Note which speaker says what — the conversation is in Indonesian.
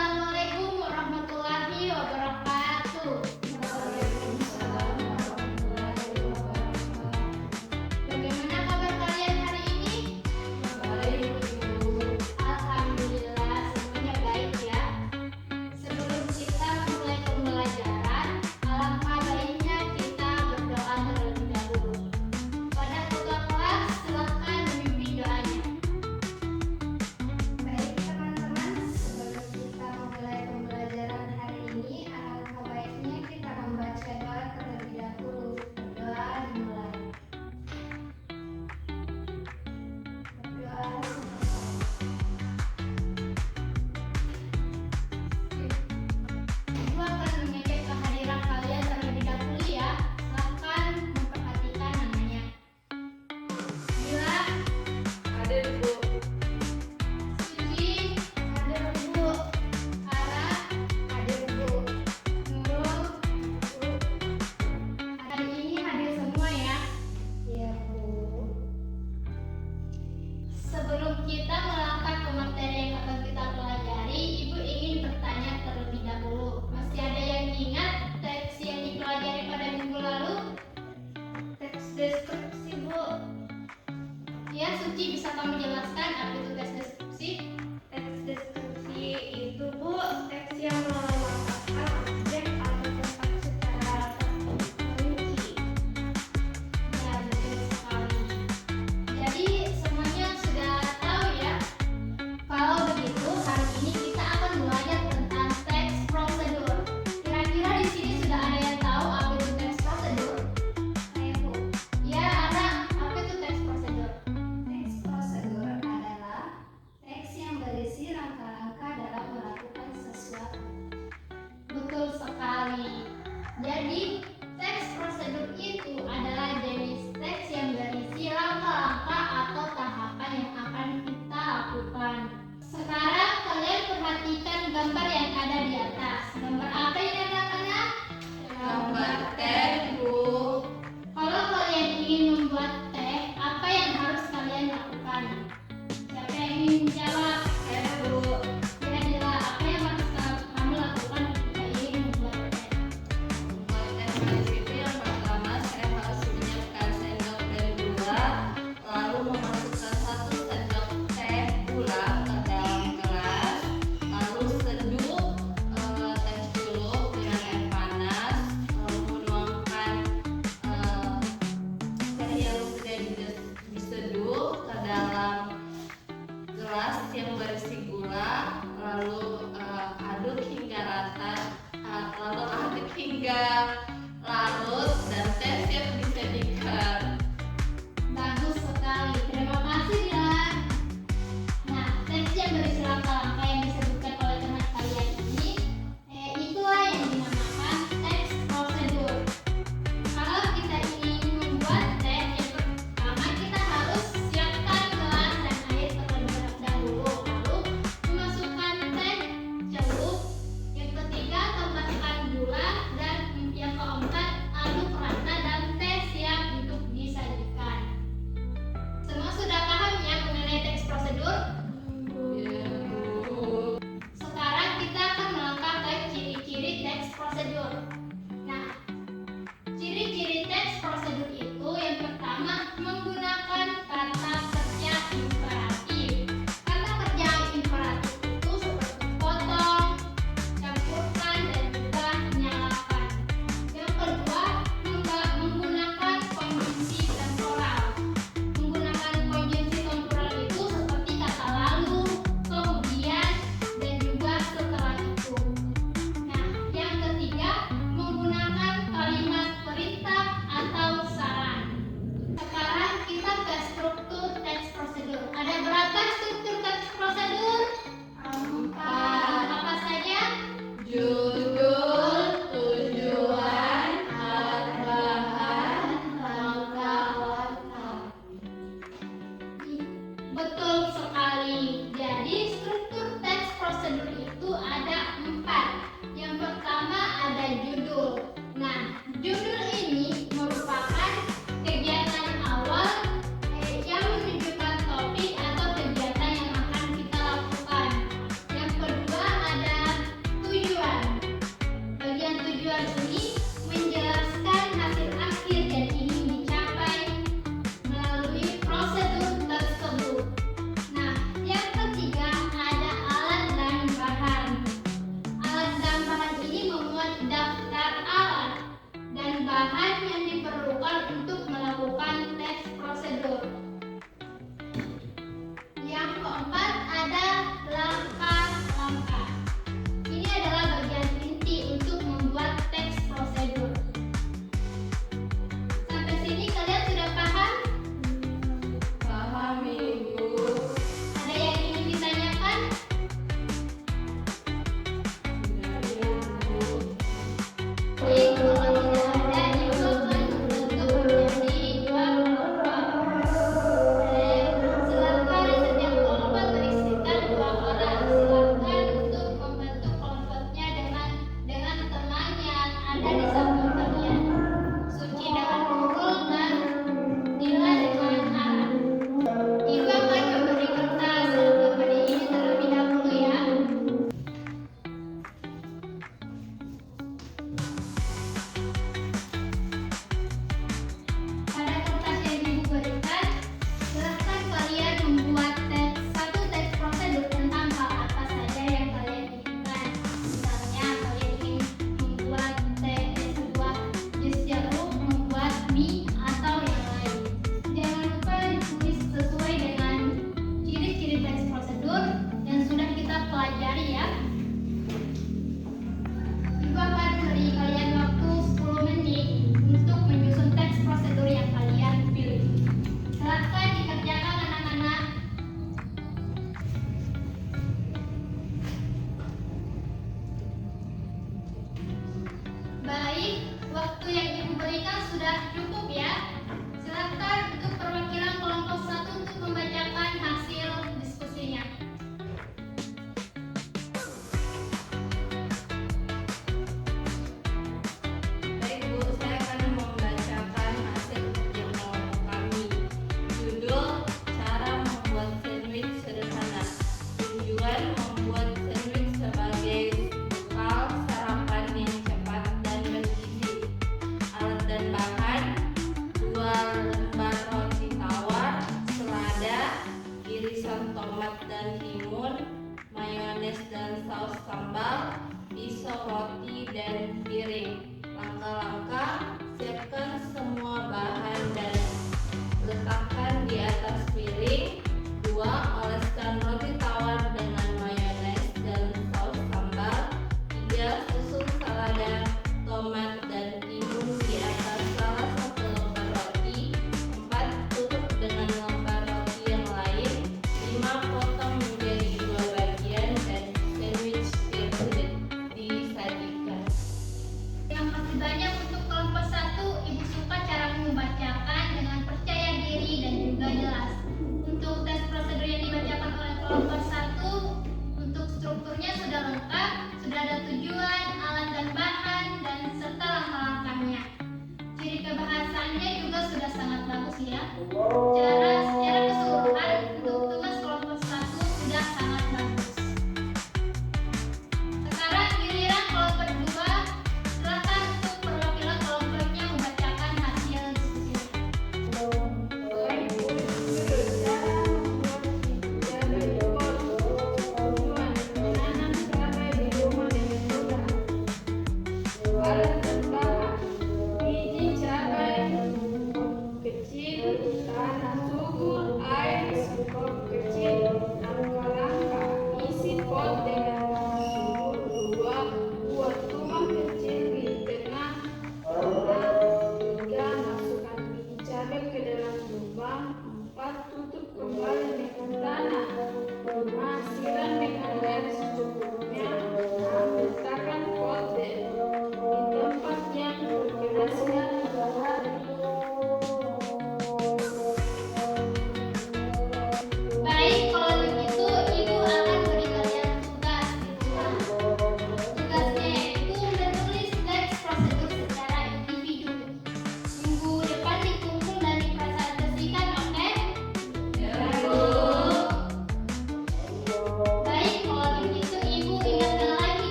Speaker 1: Assalamualaikum warahmatullahi wabarakatuh.
Speaker 2: Waalaikumsalam warahmatullahi wabarakatuh.
Speaker 1: Bagaimana kabar kalian hari ini?
Speaker 2: Baik, Ibu.
Speaker 1: Alhamdulillah semuanya baik ya. Sebelum kita memulai pembelajaran, alangkah baiknya kita berdoa terlebih dahulu. Pada ketua kelas, silakan memimpin doanya.
Speaker 3: Baik teman-teman, sebelum kita memulai pembelajaran hari ini, alangkah baiknya kita membaca doa terlebih dahulu. Doa dimulai. Berdoa.
Speaker 1: Ibu akan mengecek kehadiran kalian terlebih dahulu ya. Silakan memperhatikan namanya. Bila,
Speaker 2: Hadir, Bu.
Speaker 1: Suci, hadir Bu. Ara, hadir Bu. Nurul, Bu. Hari ini hadir semua ya.
Speaker 3: Ya, Bu.
Speaker 1: Sebelum kita melangkah ke materi yang akan kita pelajari, Ibu ingin bertanya terlebih dahulu. Masih ada yang ingat teks yang dipelajari pada minggu lalu?
Speaker 3: Teks deskripsi, Bu.
Speaker 1: Ya, Suci, bisa kamu jelaskan apa itu teks deskripsi?
Speaker 3: Teks deskripsi itu, Bu, teks yang melengkapkan objek atau tempat secara terperinci.
Speaker 1: Ya, betul sekali. Jadi semuanya sudah tahu ya. Kalau begitu, hari ini kita akan belajar tentang teks prosedur. Kira-kira di sini sudah ada yang tahu apa itu teks prosedur?
Speaker 3: Saya, Bu.
Speaker 1: Ya, ada. Apa itu teks prosedur?
Speaker 3: Teks prosedur adalah teks yang berisi langkah-langkah dalam melakukan sesuatu.
Speaker 1: Betul sekali. Jadi, teks prosedur itu adalah jenis teks yang berisi langkah-langkah atau tahapan yang akan kita lakukan. Sekarang kalian perhatikan gambar yang ada di atas. Gambar apa ini anak-anak?
Speaker 2: Gambar teh, Bu.
Speaker 1: Kalau kalian ingin membuat teh, apa yang harus kalian lakukan? Siapa yang ingin menjawab?
Speaker 2: Teh, Bu.
Speaker 1: Ya, Dila, apa yang harus kamu lakukan ketika ingin membuat teh?
Speaker 2: Buat teh manis itu yang pertama saya harus menyiapkan sendok dan gula, lalu memasukkan 1 sendok teh gula ke dalam gelas, lalu seduh teh dulu dengan air panas, lalu menuangkan teh yang sudah diseduh ke dalam gelas yang berisi gula, lalu aduk hingga rata, lalu aduk hingga larut dan teh siap disajikan.
Speaker 1: Bagus sekali, terima kasih Dilan. Nah, teks yang berisi langkah-langkah yang disebutkan oleh teman kalian ini, itulah yang dinamakan teks prosedur. Kalau kita ingin membuat teh, yang pertama kita harus siapkan gelas dan air terlebih dahulu, lalu memasukkan teh celup. Yang ketiga, tambahkan gula, dan yang keempat sudah cukup ya. Silakan untuk perwakilan kelompok 1 untuk membacakan hasil diskusinya.
Speaker 2: Baik Bu, saya akan membacakan hasil kerja kelompok kami. Judul: Cara Membuat Sandwich Sederhana. Tujuan: membuat sandwich sebagai bekal sarapan yang cepat dan bergizi. Alat dan bahan: 2 lembar roti tawar, selada, irisan tomat dan timun, mayones dan saus sambal, pisau roti dan piring. Langkah-langkah: siapkan semua bahan dan letakkan di atas piring. 2. Oleskan roti tawar dengan mayones dan saus sambal. 3. Susun selada, tomat, dan timun di atas salah satu lembar roti. 4. Tutup dengan lembar roti yang lain. 5. Potong menjadi 2 bagian dan sandwich disajikan.
Speaker 1: Terima kasih banyak untuk kelompok 1. Ibu suka cara membacakan dengan percaya diri dan juga jelas. Untuk tes prosedur yang dibacakan oleh kelompok 1, untuk strukturnya sudah lengkap, sudah ada tujuan, alat dan bahan, dan serta langkah-langkahnya. Ciri kebahasaannya juga sudah sangat bagus ya. Cara